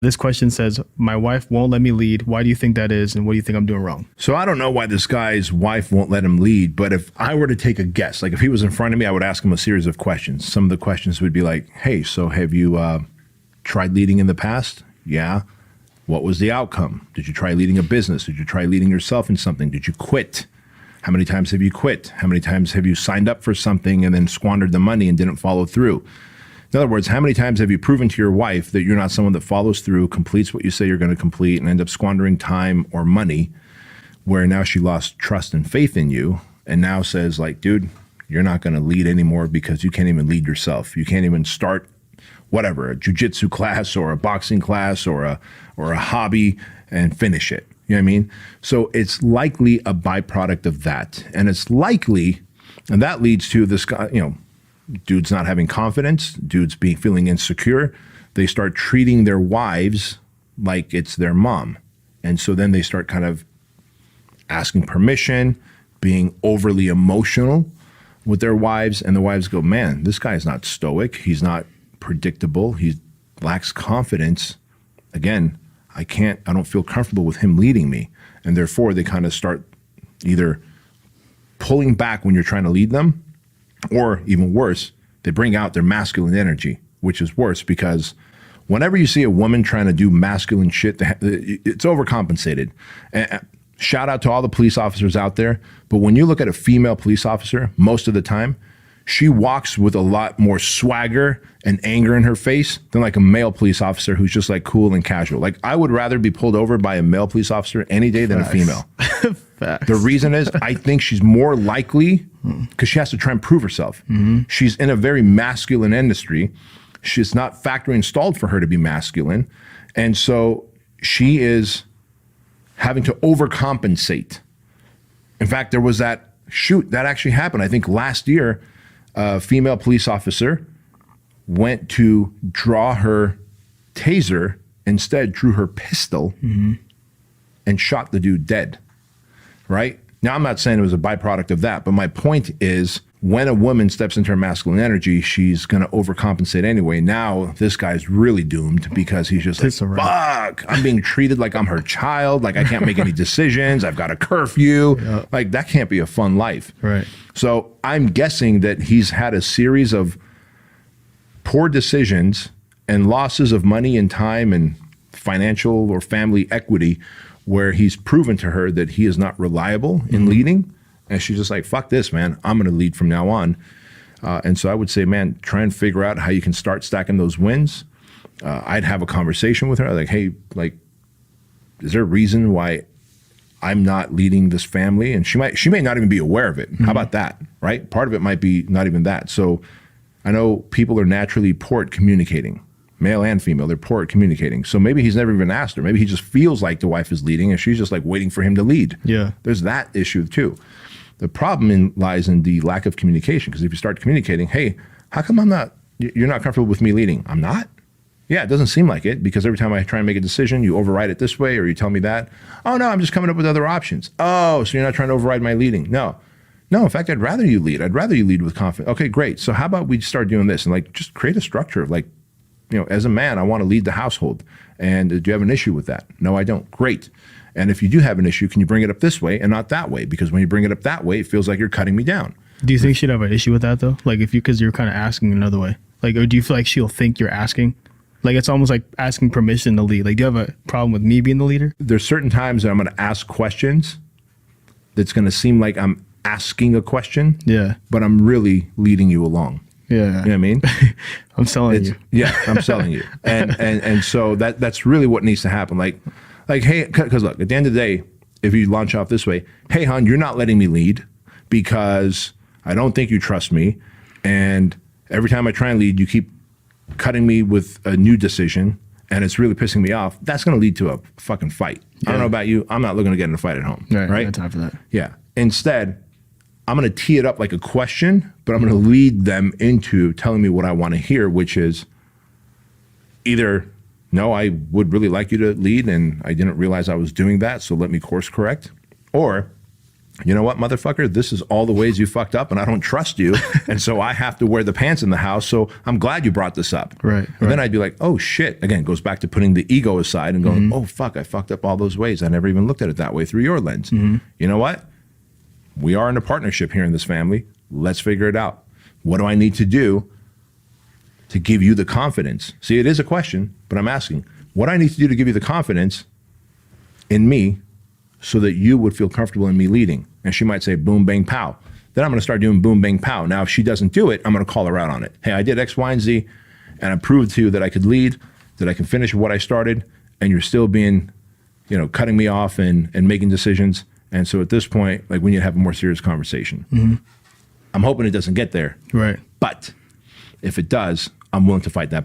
This question says, my wife won't let me lead. Why do you think that is? And what do you think I'm doing wrong? So I don't know why this guy's wife won't let him lead, but if I were to take a guess, like if he was in front of me, I would ask him a series of questions. Some of the questions would be like, hey, so have you tried leading in the past? Yeah. What was the outcome? Did you try leading a business? Did you try leading yourself in something? Did you quit? How many times have you quit? How many times have you signed up for something and then squandered the money and didn't follow through? In other words, how many times have you proven to your wife that you're not someone that follows through, completes what you say you're going to complete, and end up squandering time or money, where now she lost trust and faith in you and now says like, dude, you're not going to lead anymore because you can't even lead yourself. You can't even start whatever, a jiu-jitsu class or a boxing class or a hobby and finish it. You know what I mean? So it's likely a byproduct of that. And it's likely, and that leads to this guy, dudes not having confidence, dudes feeling insecure. They start treating their wives like it's their mom. And so then they start kind of asking permission, being overly emotional with their wives. And the wives go, man, this guy's not stoic. He's not predictable. He lacks confidence. Again, I don't feel comfortable with him leading me. And therefore they kind of start either pulling back when you're trying to lead them, or even worse, they bring out their masculine energy, which is worse because whenever you see a woman trying to do masculine shit, it's overcompensated. And shout out to all the police officers out there. But when you look at a female police officer, most of the time, she walks with a lot more swagger and anger in her face than like a male police officer who's just like cool and casual. Like I would rather be pulled over by a male police officer any day than a female. Facts. The reason is I think she's more likely because she has to try and prove herself. She's in a very masculine industry. She's not factory installed for her to be masculine. And so she is having to overcompensate. In fact, there was that shoot that actually happened. I think last year, a female police officer went to draw her taser, instead drew her pistol and shot the dude dead, right? Now, I'm not saying it was a byproduct of that, but my point is when a woman steps into her masculine energy, she's going to overcompensate anyway. Now, this guy's really doomed because he's just like, fuck, I'm being treated like I'm her child. Like I can't make any decisions. I've got a curfew. Yep. Like that can't be a fun life. Right. So I'm guessing that he's had a series of poor decisions and losses of money and time and financial or family equity where he's proven to her that he is not reliable in leading. And she's just like, fuck this, man. I'm going to lead from now on. And so I would say, man, try and figure out how you can start stacking those wins. I'd have a conversation with her. Like, hey, like, is there a reason why I'm not leading this family? And she may not even be aware of it. How about that, right? Part of it might be not even that. So I know people are naturally poor at communicating. Male and female, they're poor at communicating. So maybe he's never even asked her. Maybe he just feels like the wife is leading and she's just like waiting for him to lead. Yeah. There's that issue too. The problem lies in the lack of communication, because if you start communicating, hey, how come you're not comfortable with me leading? I'm not? Yeah, it doesn't seem like it, because every time I try and make a decision, you override it this way or you tell me that. Oh no, I'm just coming up with other options. Oh, so you're not trying to override my leading. No, in fact, I'd rather you lead. I'd rather you lead with confidence. Okay, great. So how about we start doing this and like just create a structure of like, as a man, I want to lead the household. And do you have an issue with that? No, I don't. Great. And if you do have an issue, can you bring it up this way and not that way? Because when you bring it up that way, it feels like you're cutting me down. Do you think she'd have an issue with that though? Like because you're kind of asking another way. Like, or do you feel like she'll think you're asking? Like it's almost like asking permission to lead. Like, do you have a problem with me being the leader? There's certain times that I'm going to ask questions that's going to seem like I'm asking a question. Yeah. But I'm really leading you along. Yeah. You know what I mean? I'm selling you. Yeah, I'm selling you. And so that's really what needs to happen. Like, hey, because look, at the end of the day, if you launch off this way, hey, hon, you're not letting me lead because I don't think you trust me. And every time I try and lead, you keep cutting me with a new decision and it's really pissing me off. That's going to lead to a fucking fight. Yeah. I don't know about you. I'm not looking to get in a fight at home. Right? No time for that. Yeah. Instead, I'm going to tee it up like a question, but I'm going to lead them into telling me what I want to hear, which is either, no, I would really like you to lead and I didn't realize I was doing that, so let me course correct. Or, you know what, motherfucker, this is all the ways you fucked up and I don't trust you. And so I have to wear the pants in the house. So I'm glad you brought this up. Right. And then I'd be like, oh shit. Again, it goes back to putting the ego aside and going, oh fuck, I fucked up all those ways. I never even looked at it that way through your lens. You know what? We are in a partnership here in this family. Let's figure it out. What do I need to do to give you the confidence? See, it is a question, but I'm asking, what do I need to do to give you the confidence in me so that you would feel comfortable in me leading? And she might say, boom, bang, pow. Then I'm going to start doing boom, bang, pow. Now, if she doesn't do it, I'm going to call her out on it. Hey, I did X, Y, and Z, and I proved to you that I could lead, that I can finish what I started, and you're still being, cutting me off and making decisions. And so at this point, like, we need to have a more serious conversation. I'm hoping it doesn't get there. Right. But if it does, I'm willing to fight that.